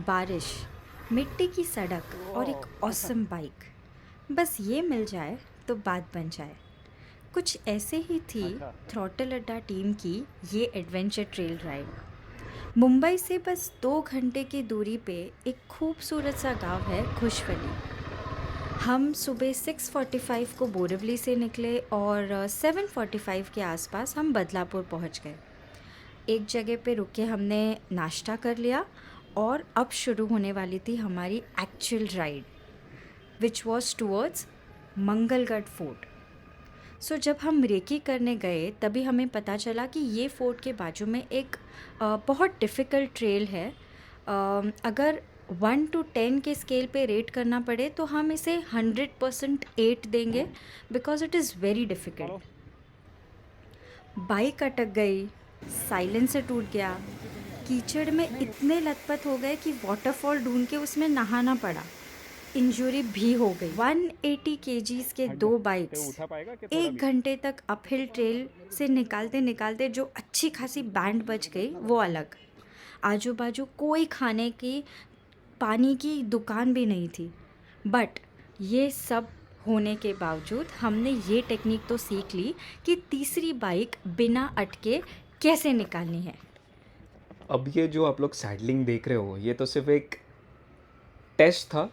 बारिश, मिट्टी की सड़क और एक ऑसम बाइक, बस ये मिल जाए तो बात बन जाए। कुछ ऐसे ही थी थ्रॉटल अड्डा टीम की ये एडवेंचर ट्रेल राइड। मुंबई से बस 2 घंटे की दूरी पे एक खूबसूरत सा गांव है खुशवली। हम सुबह 6:45 को बोरिवली से निकले और 7:45 के आसपास हम बदलापुर पहुंच गए। एक जगह पे रुक के हमने नाश्ता कर लिया और अब शुरू होने वाली थी हमारी actual ride, which was towards Mangalgarh fort. जब हम रेकी करने गए तभी हमें पता चला कि ये फोर्ट के बाजू में एक बहुत डिफ़िकल्ट ट्रेल है। अगर 1 to 10 के स्केल पे रेट करना पड़े तो हम इसे 100% 8 देंगे, because it is very difficult. Bike अटक गई, साइलेंसर टूट गया, कीचड़ में इतने लथपथ हो गए कि वाटरफॉल ढूंढ के उसमें नहाना पड़ा। इंजरी भी हो गई। 180 केजीज के 2 बाइक्स उठा पाएगा कि थोड़ा 1 घंटे तक अपहिल ट्रेल से निकालते निकालते जो अच्छी खासी बैंड बच गई वो अलग। आजू बाजू कोई खाने की पानी की दुकान भी नहीं थी। बट ये सब होने के बावजूद हमने ये टेक्निक तो सीख ली कि तीसरी बाइक बिना अटके कैसे निकालनी है। अब ये जो आप लोग सैडलिंग देख रहे हो ये तो सिर्फ एक टेस्ट था।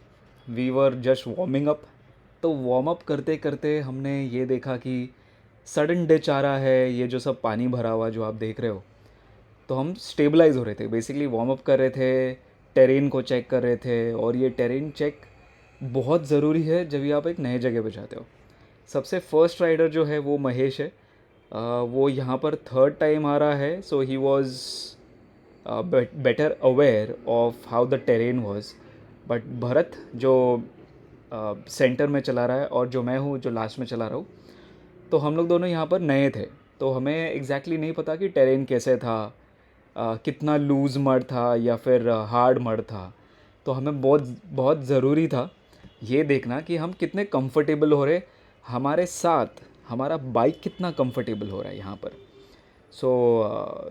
We were just warming up. तो वार्म अप करते करते हमने ये देखा कि सडन डिच आ रहा है, ये जो सब पानी भरा हुआ जो आप देख रहे हो। तो हम स्टेबलाइज हो रहे थे, बेसिकली वार्म अप कर रहे थे, टेरेन को चेक कर रहे थे। और ये टेरेन चेक बहुत ज़रूरी है जब भी आप एक नए जगह पे जाते हो। सबसे फर्स्ट राइडर जो है वो महेश है। वो यहाँ पर थर्ड टाइम आ रहा है, so he was better aware of how the terrain was. But Bharat जो सेंटर में चला रहा है और जो मैं हूँ जो लास्ट में चला रहा हूँ, तो हम लोग दोनों यहाँ पर नए थे। तो हमें एग्जैक्टली नहीं पता कि टेरेन कैसे था, कितना लूज़ मड था या फिर हार्ड मड था। तो हमें बहुत बहुत ज़रूरी था ये देखना कि हम कितने कंफर्टेबल हो रहे, हमारे साथ हमारा बाइक कितना कंफर्टेबल हो रहा है यहाँ पर। So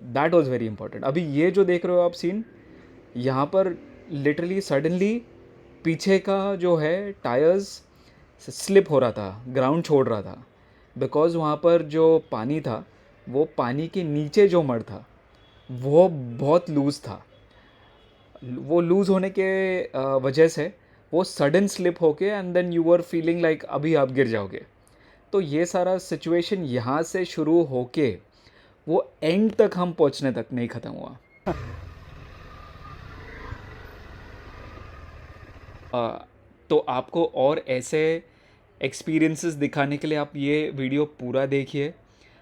that was very important. अभी ये जो देख रहे हो आप सीन, यहाँ पर लिटरली सडनली पीछे का जो है टायर्स स्लिप हो रहा था, ग्राउंड छोड़ रहा था। बिकॉज़ वहाँ पर जो पानी था वो पानी के नीचे जो मड था वो बहुत लूज़ था। वो लूज़ होने के वजह से वो सडन स्लिप होके and then you are feeling like अभी आप गिर जाओगे। तो ये सारा सिचुएशन यहाँ से शुरू होके वो एंड तक हम पहुँचने तक नहीं ख़त्म हुआ। तो आपको और ऐसे एक्सपीरियंसेस दिखाने के लिए आप ये वीडियो पूरा देखिए।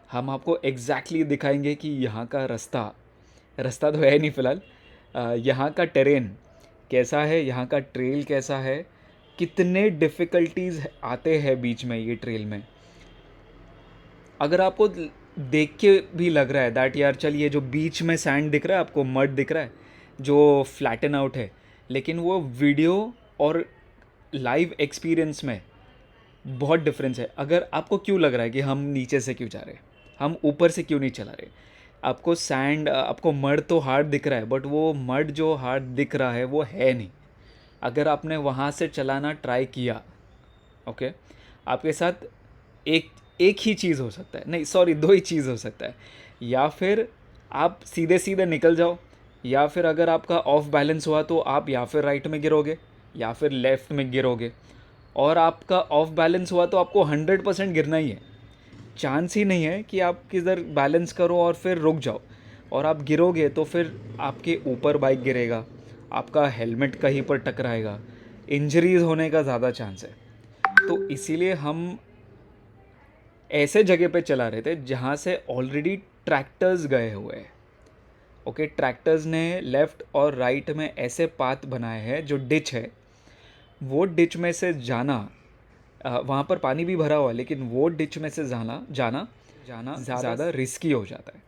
हम आपको एग्जैक्टली दिखाएंगे कि यहाँ का रास्ता रास्ता तो है नहीं फ़िलहाल, यहाँ का टेरेन कैसा है, यहाँ का ट्रेल कैसा है, कितने डिफ़िकल्टीज़ आते हैं बीच में ये ट्रेल में। अगर आपको देख के भी लग रहा है दैट यार चल ये जो बीच में सैंड दिख रहा है आपको, मड दिख रहा है जो फ्लैटन आउट है, लेकिन वो वीडियो और लाइव एक्सपीरियंस में बहुत डिफरेंस है। अगर आपको क्यों लग रहा है कि हम नीचे से क्यों जा रहे हैं, हम ऊपर से क्यों नहीं चला रहे, आपको सैंड आपको मड तो हार्ड दिख रहा है बट वो मड जो हार्ड दिख रहा है वो है नहीं। अगर आपने वहाँ से चलाना ट्राई किया, ओके, आपके साथ एक एक ही चीज़ हो सकता है, नहीं सॉरी दो ही चीज़ हो सकता है। या फिर आप सीधे सीधे निकल जाओ, या फिर अगर आपका ऑफ बैलेंस हुआ तो आप या फिर राइट में गिरोगे या फिर लेफ़्ट में गिरोगे। और आपका ऑफ बैलेंस हुआ तो आपको 100% गिरना ही है। चांस ही नहीं है कि आप किधर बैलेंस करो और फिर रुक जाओ और आप गिरोगे तो फिर आपके ऊपर बाइक गिरेगा, आपका हेलमेट कहीं पर टकराएगा, इंजरीज होने का ज़्यादा चांस है। तो इसीलिए हम ऐसे जगह पे चला रहे थे जहाँ से ऑलरेडी ट्रैक्टर्स गए हुए हैं। ओके, ट्रैक्टर्स ने लेफ़्ट और राइट में ऐसे पाथ बनाए हैं, जो डिच है वो डिच में से जाना, वहाँ पर पानी भी भरा हुआ है लेकिन वो डिच में से जाना जाना जाना ज़्यादा रिस्की हो जाता है।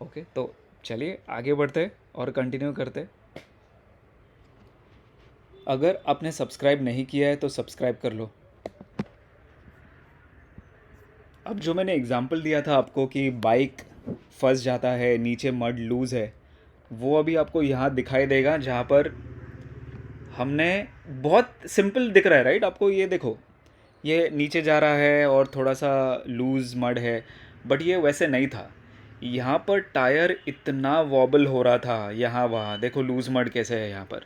ओके, तो चलिए आगे बढ़ते और कंटिन्यू करते। अगर आपने सब्सक्राइब नहीं किया है तो सब्सक्राइब कर लो। अब जो मैंने एग्जांपल दिया था आपको कि बाइक फंस जाता है, नीचे मड लूज़ है, वो अभी आपको यहाँ दिखाई देगा, जहाँ पर हमने बहुत सिंपल दिख रहा है राइट आपको, ये देखो ये नीचे जा रहा है और थोड़ा सा लूज़ मड है, बट ये वैसे नहीं था। यहाँ पर टायर इतना वॉबल हो रहा था, यहाँ वहाँ देखो लूज़ मड कैसे है यहाँ पर।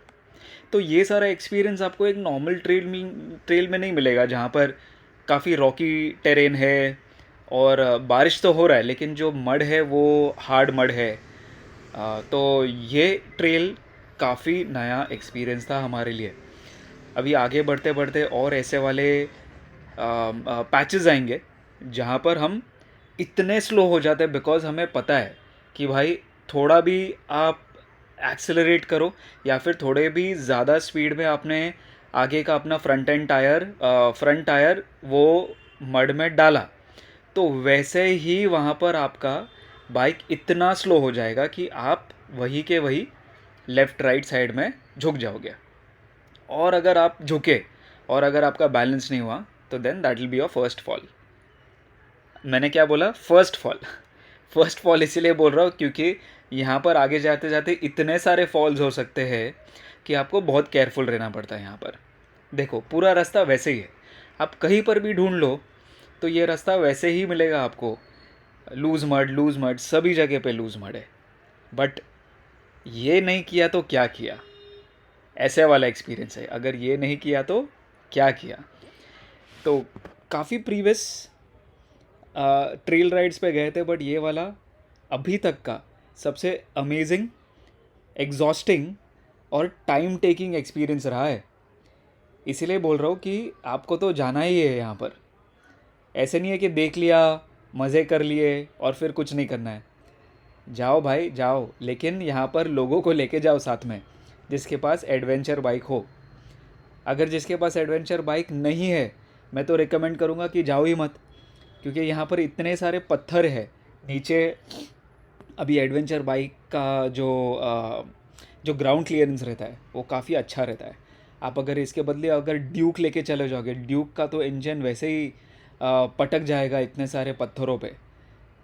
तो ये सारा एक्सपीरियंस आपको एक नॉर्मल ट्रेल में नहीं मिलेगा, जहाँ पर काफ़ी रॉकी टेरेन है और बारिश तो हो रहा है लेकिन जो मड है वो हार्ड मड है। तो ये ट्रेल काफ़ी नया एक्सपीरियंस था हमारे लिए। अभी आगे बढ़ते बढ़ते और ऐसे वाले पैचेस आएंगे जहाँ पर हम इतने स्लो हो जाते हैं, बिकॉज हमें पता है कि भाई थोड़ा भी आप एक्सेलरेट करो या फिर थोड़े भी ज़्यादा स्पीड में आपने आगे का अपना फ्रंट टायर वो मड में डाला, तो वैसे ही वहाँ पर आपका बाइक इतना स्लो हो जाएगा कि आप वही के वही लेफ़्ट राइट साइड में झुक जाओगे। और अगर आप झुके और अगर आपका बैलेंस नहीं हुआ तो then that will be your first fall. मैंने क्या बोला? First fall. फर्स्ट फॉल इसीलिए बोल रहा हूँ क्योंकि यहाँ पर आगे जाते जाते इतने सारे फॉल्स हो सकते हैं कि आपको बहुत केयरफुल रहना पड़ता है यहाँ पर। देखो पूरा रास्ता वैसे ही है, आप कहीं पर भी ढूंढ लो तो ये रास्ता वैसे ही मिलेगा आपको। लूज़ मड सभी जगह पे लूज़ मड है, बट ये नहीं किया तो क्या किया, ऐसे वाला एक्सपीरियंस है। अगर ये नहीं किया तो क्या किया। तो काफ़ी प्रीवियस ट्रेल राइड्स पे गए थे, बट ये वाला अभी तक का सबसे अमेजिंग, एग्जॉस्टिंग और टाइम टेकिंग एक्सपीरियंस रहा है। इसीलिए बोल रहा हूँ कि आपको तो जाना ही है यहाँ पर। ऐसे नहीं है कि देख लिया, मज़े कर लिए और फिर कुछ नहीं करना है। जाओ भाई जाओ, लेकिन यहाँ पर लोगों को लेके जाओ साथ में, जिसके पास एडवेंचर बाइक हो। अगर जिसके पास एडवेंचर बाइक नहीं है, मैं तो रिकमेंड करूँगा कि जाओ ही मत, क्योंकि यहाँ पर इतने सारे पत्थर है नीचे। अभी एडवेंचर बाइक का जो ग्राउंड क्लियरेंस रहता है वो काफ़ी अच्छा रहता है। आप अगर इसके बदले अगर ड्यूक लेके चले जाओगे, ड्यूक का तो इंजन वैसे ही पटक जाएगा इतने सारे पत्थरों पे,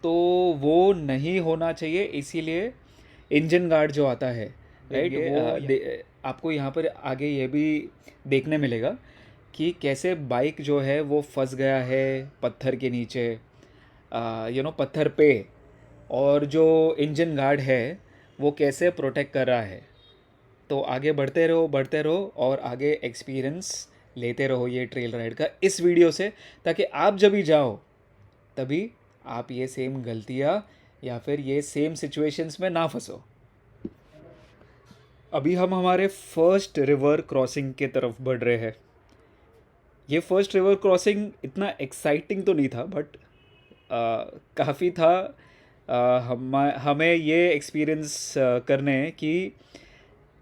तो वो नहीं होना चाहिए। इसीलिए इंजन गार्ड जो आता है राइट, वो आपको यहाँ पर आगे ये भी देखने मिलेगा कि कैसे बाइक जो है वो फंस गया है पत्थर के नीचे, पत्थर पे, और जो इंजन गार्ड है वो कैसे प्रोटेक्ट कर रहा है। तो आगे बढ़ते रहो और आगे एक्सपीरियंस लेते रहो ये ट्रेल राइड का इस वीडियो से, ताकि आप जब भी जाओ तभी आप ये सेम गलतियाँ या फिर ये सेम सिचुएशंस में ना फंसो। अभी हम हमारे फर्स्ट रिवर क्रॉसिंग के तरफ बढ़ रहे हैं। ये फर्स्ट रिवर क्रॉसिंग इतना एक्साइटिंग तो नहीं था, बट काफ़ी था। हमें ये एक्सपीरियंस करने कि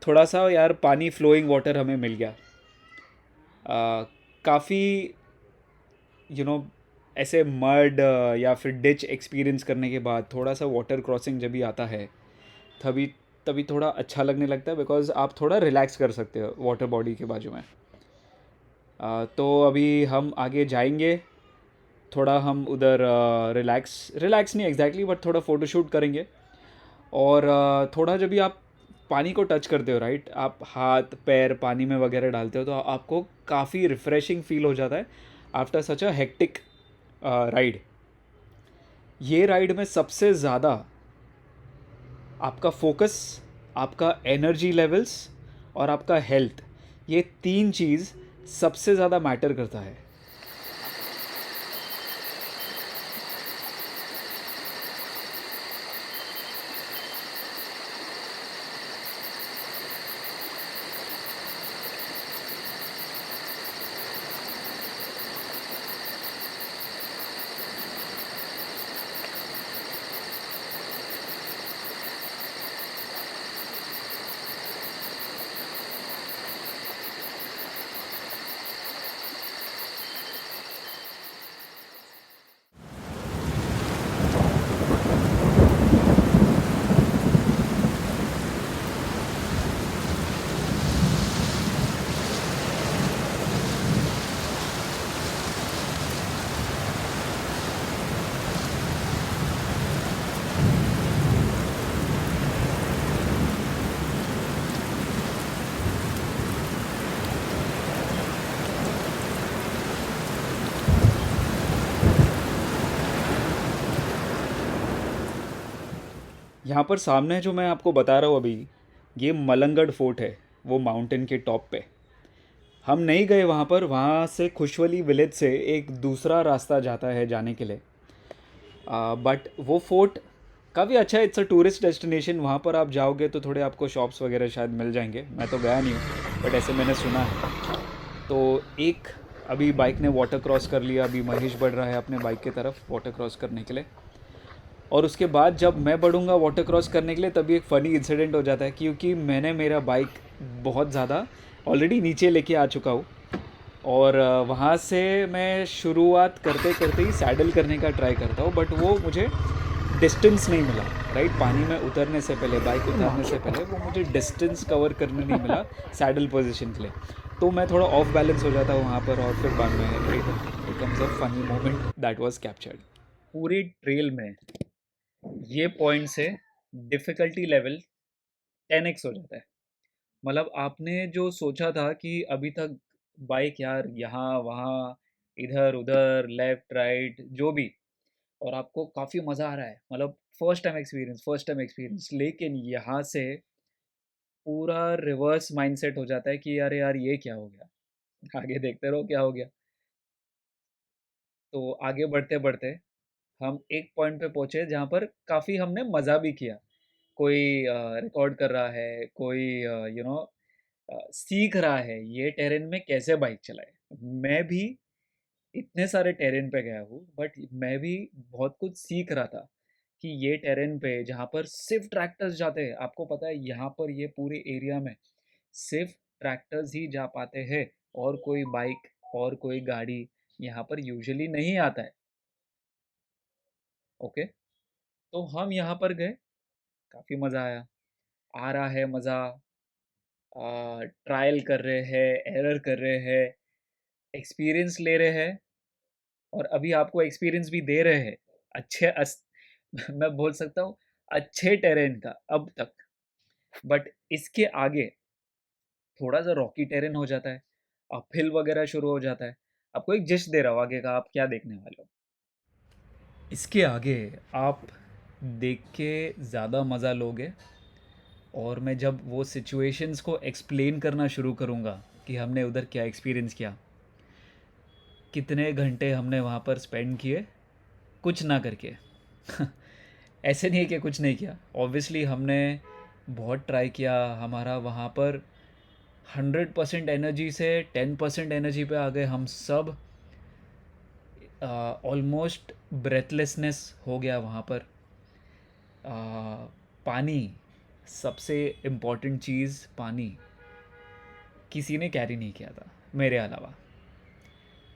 थोड़ा सा यार पानी, फ्लोइंग वाटर हमें मिल गया। काफ़ी ऐसे मड या फिर डिच एक्सपीरियंस करने के बाद थोड़ा सा वाटर क्रॉसिंग जब भी आता है तभी तभी थोड़ा अच्छा लगने लगता है, बिकॉज आप थोड़ा रिलैक्स कर सकते हो वाटर बॉडी के बाजू में। तो अभी हम आगे जाएंगे, थोड़ा हम उधर रिलैक्स नहीं एग्जैक्टली, बट थोड़ा फ़ोटोशूट करेंगे। और थोड़ा जब भी आप पानी को टच करते हो राइट, आप हाथ पैर पानी में वगैरह डालते हो, तो आपको काफ़ी रिफ़्रेशिंग फील हो जाता है after such a hectic ride. ये राइड में सबसे ज़्यादा आपका फोकस, आपका एनर्जी लेवल्स और आपका हेल्थ, ये तीन चीज़ सबसे ज़्यादा मैटर करता है। यहाँ पर सामने जो मैं आपको बता रहा हूँ अभी, ये मलंगढ़ फोर्ट है, वो माउंटेन के टॉप पे। हम नहीं गए वहाँ पर, वहाँ से खुशवली विलेज से एक दूसरा रास्ता जाता है जाने के लिए। बट वो फोर्ट काफ़ी अच्छा है, इट्स अ टूरिस्ट डेस्टिनेशन। वहाँ पर आप जाओगे तो थोड़े आपको शॉप्स वगैरह शायद मिल जाएंगे, मैं तो गया नहीं हूँ बट ऐसे मैंने सुना है। तो एक अभी बाइक ने वाटर क्रॉस कर लिया, अभी महेश बढ़ रहा है अपने बाइक की तरफ वाटर क्रॉस करने के लिए। और उसके बाद जब मैं बढ़ूँगा वाटर क्रॉस करने के लिए, तभी एक फ़नी इंसिडेंट हो जाता है, क्योंकि मैंने मेरा बाइक बहुत ज़्यादा ऑलरेडी नीचे लेके आ चुका हूँ। और वहाँ से मैं शुरुआत करते करते ही सैडल करने का ट्राई करता हूँ, बट वो मुझे डिस्टेंस नहीं मिला। राइट, पानी में उतरने से पहले, बाइक उतारने से पहले वो मुझे डिस्टेंस कवर करने नहीं मिला सैडल पोजीशन के लिए। तो मैं थोड़ा ऑफ बैलेंस हो जाता हूँ वहाँ पर, और फिर बाद में it becomes a funny moment that was captured. पूरे ट्रेल में ये पॉइंट से डिफ़िकल्टी लेवल 10x हो जाता है। मतलब आपने जो सोचा था कि अभी तक बाइक यार यहाँ वहाँ इधर उधर लेफ्ट राइट जो भी, और आपको काफ़ी मज़ा आ रहा है, मतलब फर्स्ट टाइम एक्सपीरियंस, लेकिन यहाँ से पूरा रिवर्स माइंडसेट हो जाता है कि अरे यार ये क्या हो गया, आगे देखते रहो क्या हो गया। तो आगे बढ़ते बढ़ते हम एक पॉइंट पे पहुंचे जहाँ पर काफ़ी हमने मज़ा भी किया। कोई रिकॉर्ड कर रहा है, कोई सीख रहा है ये टेरेन में कैसे बाइक चलाए। मैं भी इतने सारे टेरेन पे गया हूँ, बट मैं भी बहुत कुछ सीख रहा था कि ये टेरेन पे जहाँ पर सिर्फ ट्रैक्टर्स जाते हैं, आपको पता है यहाँ पर ये पूरे एरिया में सिर्फ ट्रैक्टर्स ही जा पाते हैं, और कोई बाइक और कोई गाड़ी यहाँ पर यूजुअली नहीं आता है। ओके, तो हम यहाँ पर गए, काफ़ी मज़ा आया, आ रहा है मज़ा। ट्रायल कर रहे हैं, एरर कर रहे हैं, एक्सपीरियंस ले रहे हैं, और अभी आपको एक्सपीरियंस भी दे रहे हैं अच्छे मैं बोल सकता हूँ अच्छे टेरेन का अब तक। बट इसके आगे थोड़ा सा रॉकी टेरेन हो जाता है, अपहिल वगैरह शुरू हो जाता है। आपको एक जिस्ट दे रहा हूँ आगे का, आप क्या देखने वाले हो। इसके आगे आप देख के ज़्यादा मज़ा लोगे, और मैं जब वो सिचुएशंस को एक्सप्लेन करना शुरू करूँगा कि हमने उधर क्या एक्सपीरियंस किया, कितने घंटे हमने वहाँ पर स्पेंड किए कुछ ना करके। ऐसे नहीं है कि कुछ नहीं किया, ऑब्वियसली हमने बहुत ट्राई किया। हमारा वहाँ पर 100% एनर्जी से 10% एनर्जी पे आ गए हम सब। ऑलमोस्ट ब्रेथलेसनेस हो गया वहाँ पर। पानी, सबसे इम्पॉर्टेंट चीज़ पानी, किसी ने कैरी नहीं किया था मेरे अलावा।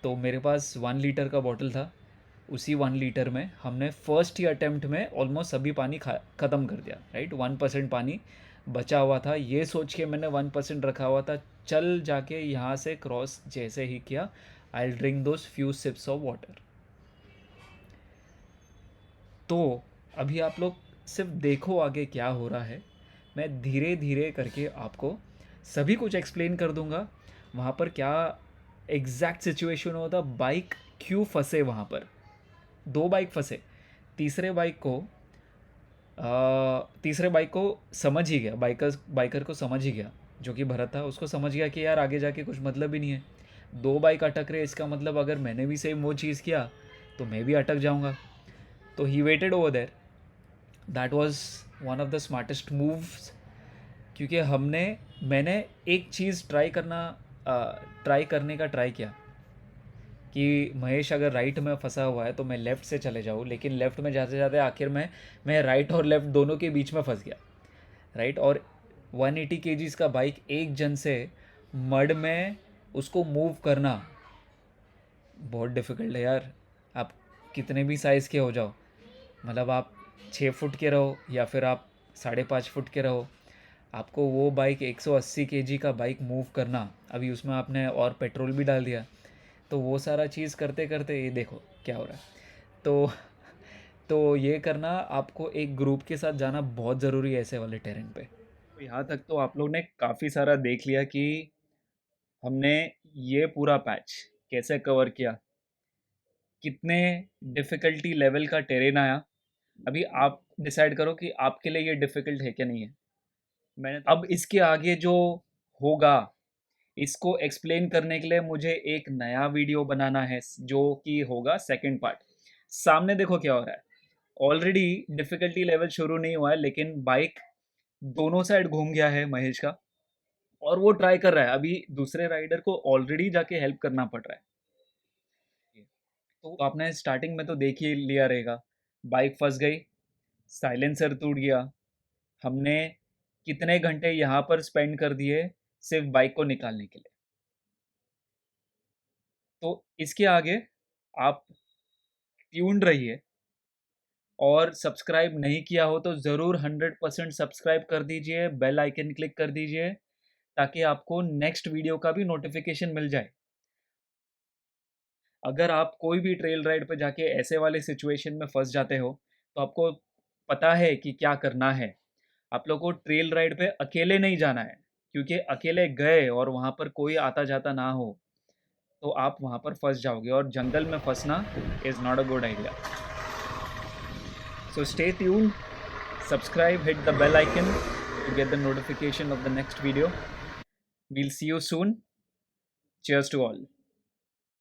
तो मेरे पास 1 लीटर का बॉटल था, उसी 1 लीटर में हमने फर्स्ट ही अटेम्प्ट में ऑलमोस्ट सभी पानी ख़त्म कर दिया। राइट, 1% पानी बचा हुआ था, ये सोच के मैंने 1% रखा हुआ था, चल जाके यहाँ से क्रॉस जैसे ही किया, I drink those few sips of water. तो अभी आप लोग सिर्फ देखो आगे क्या हो रहा है, मैं धीरे धीरे करके आपको सभी कुछ एक्सप्लेन कर दूंगा। वहाँ पर क्या एग्जैक्ट सिचुएशन होता, बाइक क्यों फंसे वहाँ पर, 2 बाइक फंसे। तीसरे बाइक को तीसरे बाइक को समझ ही गया, बाइकर को समझ ही गया, जो कि भरत था, उसको समझ गया कि यार आगे जाके कुछ मतलब ही नहीं है, 2 बाइक अटक रहे, इसका मतलब अगर मैंने भी सेम वो चीज़ किया तो मैं भी अटक जाऊंगा। तो he waited over there. That was one of the smartest moves, क्योंकि मैंने एक चीज़ ट्राई करने का ट्राई किया कि महेश अगर राइट में फंसा हुआ है तो मैं लेफ़्ट से चले जाऊँ, लेकिन लेफ़्ट में जाते जाते आखिर में मैं राइट और लेफ़्ट दोनों के बीच में फंस गया। राइट, और 180 केजीज़ का बाइक एक जन से मड में उसको मूव करना बहुत डिफ़िकल्ट है यार। आप कितने भी साइज़ के हो जाओ, मतलब आप 6 फुट के रहो या फिर आप 5.5 फुट के रहो, आपको वो बाइक 180 केजी का बाइक मूव करना, अभी उसमें आपने और पेट्रोल भी डाल दिया, तो वो सारा चीज़ करते करते ये देखो क्या हो रहा है। तो ये करना, आपको एक ग्रुप के साथ जाना बहुत ज़रूरी है ऐसे वाले टेरेन पे। तो यहाँ तक तो आप लोग ने काफ़ी सारा देख लिया कि हमने ये पूरा पैच कैसे कवर किया, कितने डिफ़िकल्टी लेवल का टेरेन आया, अभी आप डिसाइड करो कि आपके लिए ये डिफ़िकल्ट है क्या नहीं है। मैंने अब इसके आगे जो होगा, इसको एक्सप्लेन करने के लिए मुझे एक नया वीडियो बनाना है जो कि होगा सेकंड पार्ट। सामने देखो क्या हो रहा है। ऑलरेडी डिफ़िकल्टी लेवल शुरू नहीं हुआ है, लेकिन बाइक दोनों साइड घूम गया है महेश का, और वो ट्राई कर रहा है। अभी दूसरे राइडर को ऑलरेडी जाके हेल्प करना पड़ रहा है। तो आपने स्टार्टिंग में तो देख ही लिया रहेगा, बाइक फंस गई, साइलेंसर टूट गया। हमने कितने घंटे यहाँ पर स्पेंड कर दिए सिर्फ बाइक को निकालने के लिए। तो इसके आगे आप ट्यून्ड रहिए, और सब्सक्राइब नहीं किया हो तो ज़रूर 100% सब्सक्राइब कर दीजिए, बेल आइकन क्लिक कर दीजिए, ताकि आपको नेक्स्ट वीडियो का भी नोटिफिकेशन मिल जाए। अगर आप कोई भी ट्रेल राइड पे जाके ऐसे वाले सिचुएशन में फंस जाते हो, तो आपको पता है कि क्या करना है। आप लोग को ट्रेल राइड पे अकेले नहीं जाना है, क्योंकि अकेले गए और वहाँ पर कोई आता जाता ना हो तो आप वहाँ पर फंस जाओगे, और जंगल में फंसना is not a good idea. So stay tuned, subscribe, hit the bell icon to get the notification of the next video. We'll see you soon. Cheers to all.